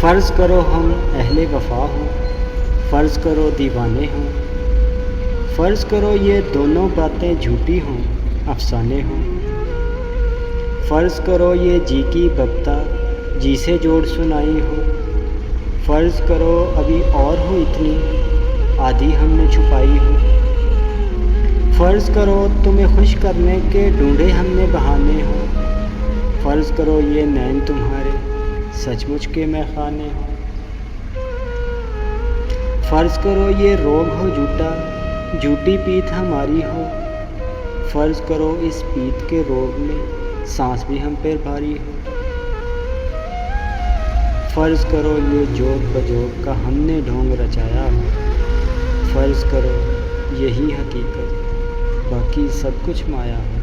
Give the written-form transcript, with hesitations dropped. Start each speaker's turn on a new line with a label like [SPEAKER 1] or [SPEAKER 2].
[SPEAKER 1] फ़र्ज़ करो हम अहले वफ़ा हों, फ़र्ज़ करो दीवाने हों, फ़र्ज़ करो ये दोनों बातें झूठी हों, अफ़साने हों। फ़र्ज़ करो ये जी की बब्ता जी से जोड़ सुनाई हो, फ़र्ज़ करो अभी और हो इतनी आधी हमने छुपाई हो। फ़र्ज़ करो तुम्हें खुश करने के ढूँढे हमने बहाने हो, फ़र्ज़ करो ये नैन तुम्हारे सचमुच के मैख़ाने हों। फ़र्ज़ करो ये रोग हो झूठा, झूठी पीत हमारी हो, फ़र्ज़ करो इस पीत के रोग में सांस भी हम पे भारी हो। फ़र्ज़ करो ये जोग बजोग का हमने ढोंग रचाया हो, फ़र्ज़ करो यही हकीकत बाकी सब कुछ माया हो।